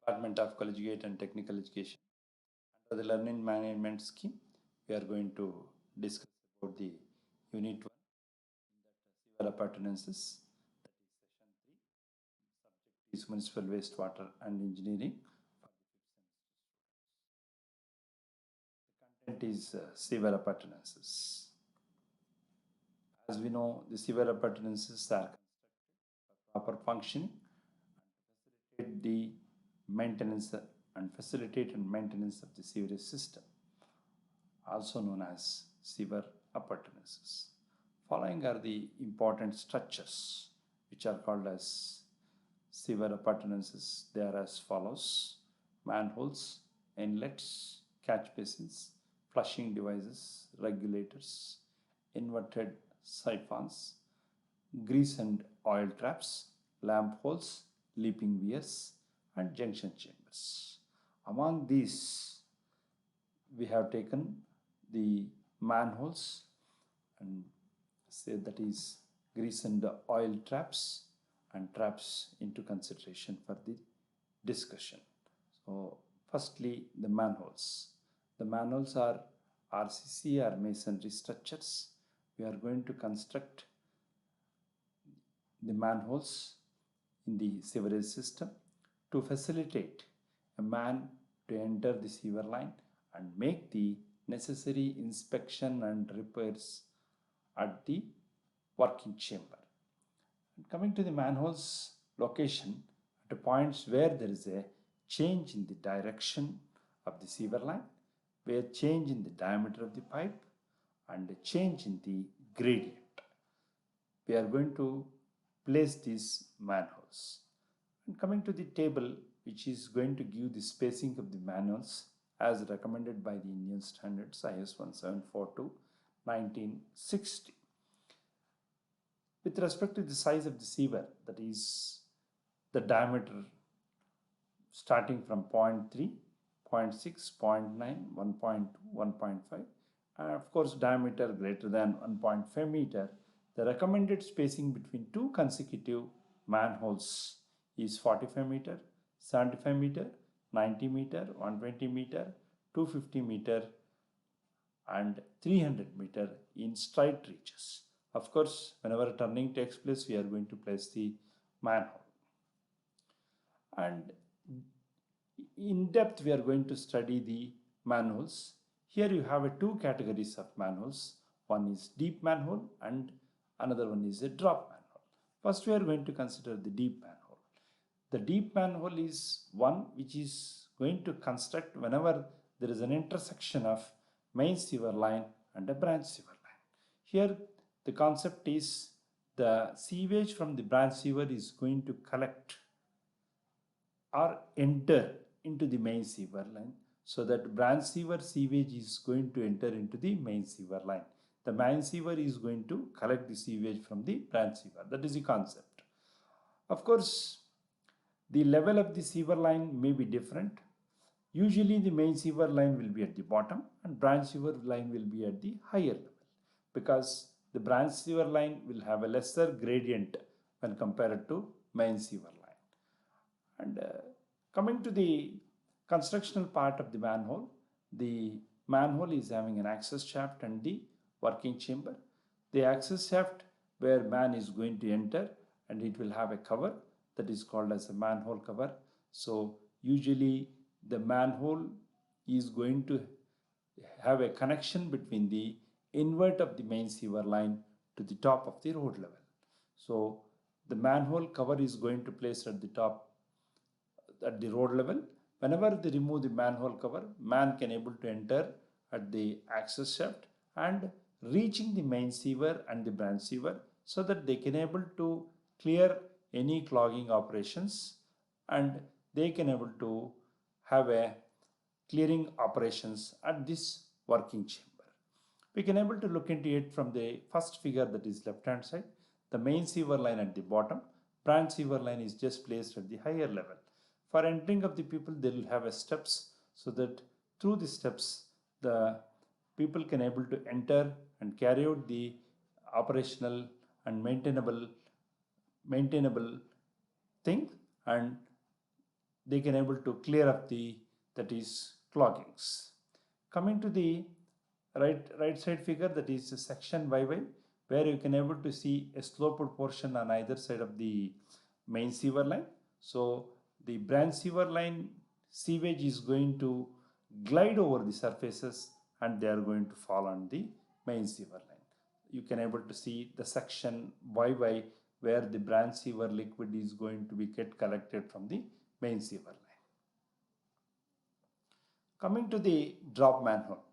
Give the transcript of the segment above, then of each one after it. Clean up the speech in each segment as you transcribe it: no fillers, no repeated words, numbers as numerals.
Department of Collegiate and Technical Education. Under the Learning Management Scheme, we are going to discuss about the Unit 1, that Civil Appurtenances, that is Session 3. Subject is Municipal Wastewater and Engineering for the 5th semester students. The content is Civil Appurtenances. As we know, the civil appurtenances are constructed for proper functioning and the maintenance and maintenance of the sewerage system, also known as sewer appurtenances. Following are the important structures which are called as sewer appurtenances. They are as follows: manholes, inlets, catch basins, flushing devices, regulators, inverted siphons, grease and oil traps, lamp holes, leaping weirs, and junction chambers. Among these, we have taken the manholes and say that is grease and oil traps and traps into consideration for the discussion. So, firstly, the manholes. The manholes are RCC or masonry structures. We are going to construct the manholes in the sewerage system to facilitate a man to enter the sewer line and make the necessary inspection and repairs at the working chamber. And coming to the manholes location at the points where there is a change in the direction of the sewer line, where change in the diameter of the pipe and a change in the gradient. We are going to place these manholes. And coming to the table which is going to give the spacing of the manholes as recommended by the Indian standards IS 1742 1960. With respect to the size of the sewer, that is the diameter starting from 0.3, 0.6, 0.9, 1.2, 1.5, and of course diameter greater than 1.5 meter, the recommended spacing between two consecutive manholes is 45 meter, 75 meter, 90 meter, 120 meter, 250 meter and 300 meter in straight reaches. Of course, whenever turning takes place, we are going to place the manhole. And in depth, we are going to study the manholes. Here you have two categories of manholes. One is deep manhole and another one is a drop manhole. First, we are going to consider the deep manhole. The deep manhole is one which is going to construct whenever there is an intersection of main sewer line and a branch sewer line. Here, the concept is the sewage from the branch sewer is going to collect or enter into the main sewer line, so that branch sewer sewage is going to enter into the main sewer line. The main sewer is going to collect the sewage from the branch sewer. That is the concept. Of course, the level of the sewer line may be different. Usually the main sewer line will be at the bottom and branch sewer line will be at the higher level, because the branch sewer line will have a lesser gradient when compared to main sewer line. And coming to the constructional part of the manhole is having an access shaft and the working chamber. The access shaft where man is going to enter, and it will have a cover that is called as a manhole cover. So usually the manhole is going to have a connection between the invert of the main sewer line to the top of the road level. So the manhole cover is going to place at the top at the road level. Whenever they remove the manhole cover, man can able to enter at the access shaft and reaching the main sewer and the branch sewer, so that they can able to clear any clogging operations and they can able to have a clearing operations at this working chamber. We can able to look into it from the first figure, that is left hand side. The main sewer line at the bottom, branch sewer line is just placed at the higher level. For entering of the people, they will have a steps, so that through the steps the people can able to enter and carry out the operational and maintainable thing, and they can able to clear up the, that is, cloggings. Coming to the right side figure, that is section YY, where you can able to see a sloped portion on either side of the main sewer line. So the branch sewer line sewage is going to glide over the surfaces and they are going to fall on the main sewer line. You can able to see the section YY where the branch sewer liquid is going to be get collected from the main sewer line. Coming to the drop manhole.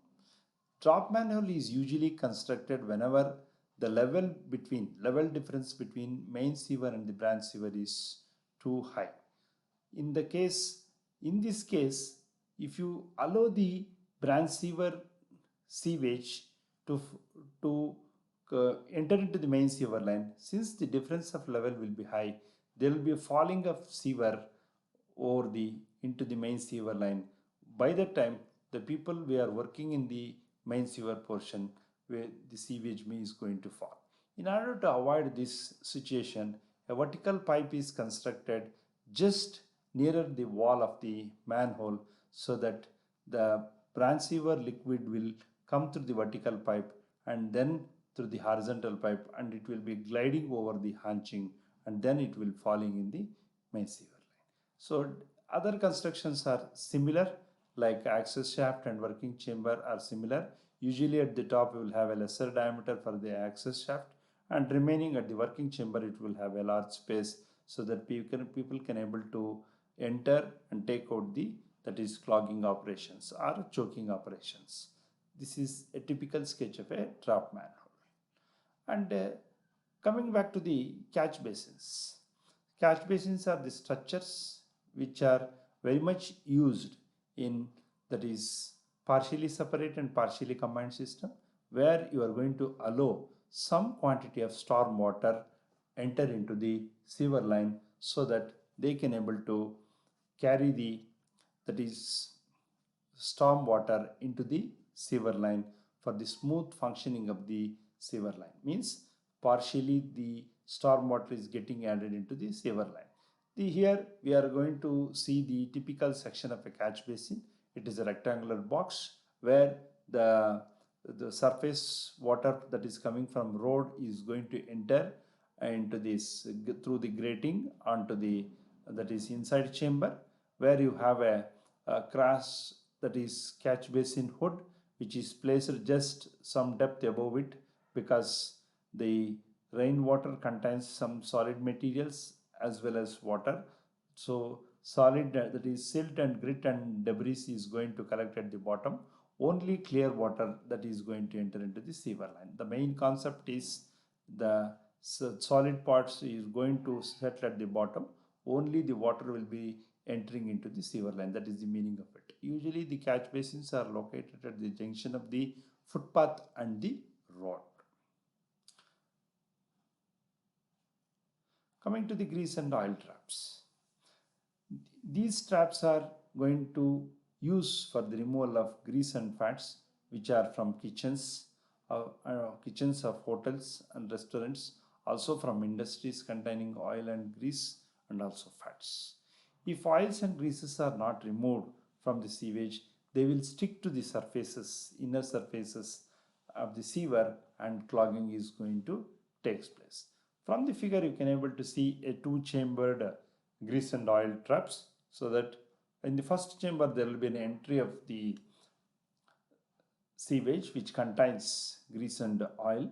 Drop manhole is usually constructed whenever the level difference between main sewer and the branch sewer is too high. In this case, if you allow the branch sewer sewage to enter into the main sewer line, since the difference of level will be high, there will be a falling of sewer over into the main sewer line. By that time, the people we are working in the main sewer portion where the sewage is going to fall. In order to avoid this situation, a vertical pipe is constructed just nearer the wall of the manhole so that the branch sewer liquid will come through the vertical pipe and then through the horizontal pipe, and it will be gliding over the haunching and then it will falling in the main sewer line. So other constructions are similar, like access shaft and working chamber are similar. Usually at the top you will have a lesser diameter for the access shaft, and remaining at the working chamber it will have a large space so that people can able to enter and take out the, that is, clogging operations or choking operations. This is a typical sketch of a drop manhole. And coming back to the catch basins. Catch basins are the structures which are very much used in, that is, partially separate and partially combined system, where you are going to allow some quantity of storm water enter into the sewer line so that they can able to carry the, that is, storm water into the sewer line for the smooth functioning of the sewer line. Means partially the storm water is getting added into the sewer line. Here we are going to see the typical section of a catch basin. It is a rectangular box where the surface water that is coming from road is going to enter into this through the grating onto the, that is, inside chamber, where you have a cross, that is, catch basin hood, which is placed just some depth above it, because the rainwater contains some solid materials as well as water. So solid, that is, silt and grit and debris is going to collect at the bottom. Only clear water that is going to enter into the sewer line. The main concept is the solid parts is going to settle at the bottom. Only the water will be entering into the sewer line. That is the meaning of it. Usually the catch basins are located at the junction of the footpath and the road. Coming to the grease and oil traps. These traps are going to use for the removal of grease and fats which are from kitchens of hotels and restaurants, also from industries containing oil and grease and also fats. If oils and greases are not removed from the sewage, they will stick to the surfaces, inner surfaces of the sewer, and clogging is going to take place. From the figure you can able to see a two-chambered grease and oil traps, so that in the first chamber there will be an entry of the sewage which contains grease and oil.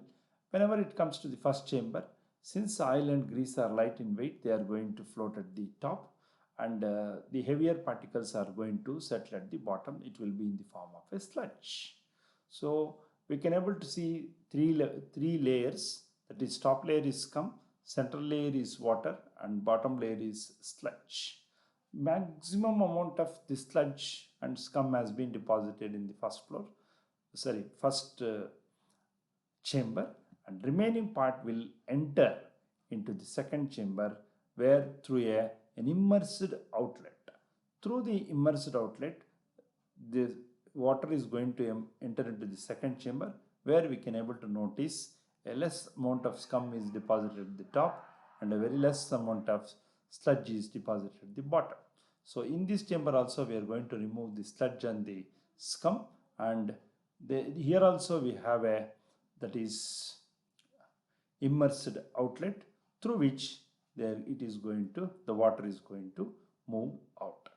Whenever it comes to the first chamber, since oil and grease are light in weight, they are going to float at the top, and the heavier particles are going to settle at the bottom. It will be in the form of a sludge. So we can able to see three layers, that is, top layer is scum, central layer is water, and bottom layer is sludge. Maximum amount of the sludge and scum has been deposited in the first chamber, and remaining part will enter into the second chamber, where through an immersed outlet. Through the immersed outlet, the water is going to enter into the second chamber, where we can able to notice a less amount of scum is deposited at the top and a very less amount of sludge is deposited at the bottom. So in this chamber also we are going to remove the sludge and the scum, and here also we have a, that is, immersed outlet through which there it is going to, the water is going to move out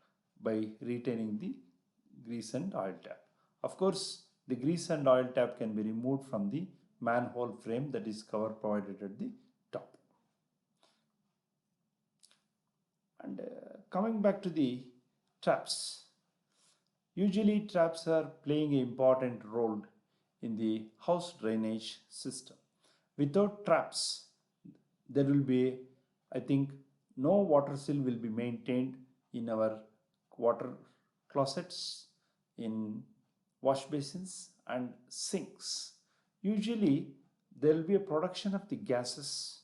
by retaining the grease and oil tap. Of course, the grease and oil tap can be removed from the manhole frame, that is cover provided at the top. And coming back to the traps, usually traps are playing an important role in the house drainage system. Without traps, there will be, I think, no water seal will be maintained in our water closets, in wash basins and sinks. Usually there will be a production of the gases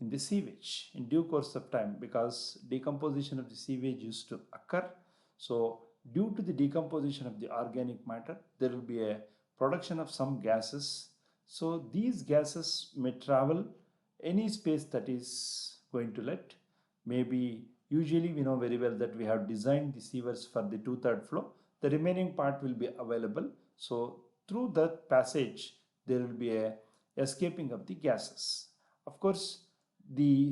in the sewage in due course of time, because decomposition of the sewage used to occur. So due to the decomposition of the organic matter, there will be a production of some gases. So these gases may travel any space that is going to let. Maybe usually we know very well that we have designed the sewers for the 2/3 flow. The remaining part will be available. So through that passage there will be a escaping of the gases. Of course,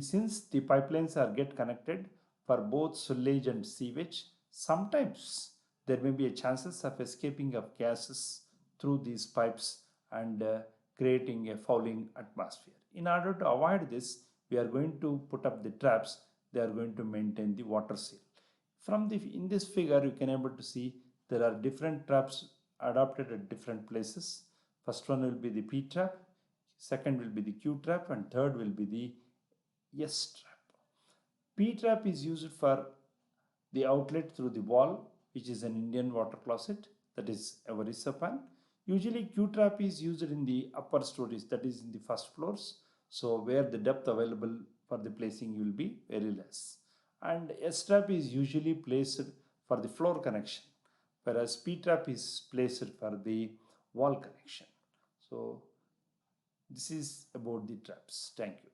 since the pipelines are get connected for both sewage and sewage, sometimes there may be a chances of escaping of gases through these pipes and creating a fouling atmosphere. In order to avoid this, we are going to put up the traps. They are going to maintain the water seal. In this figure, you can able to see there are different traps adopted at different places. First one will be the P trap, second will be the Q trap, and third will be the S trap. P trap is used for the outlet through the wall, which is an Indian water closet, that is a Varisapan. Usually Q trap is used in the upper stories, that is in the first floors, so where the depth available for the placing will be very less. And S trap is usually placed for the floor connection, whereas P trap is placed for the wall connection. So this is about the traps. Thank you.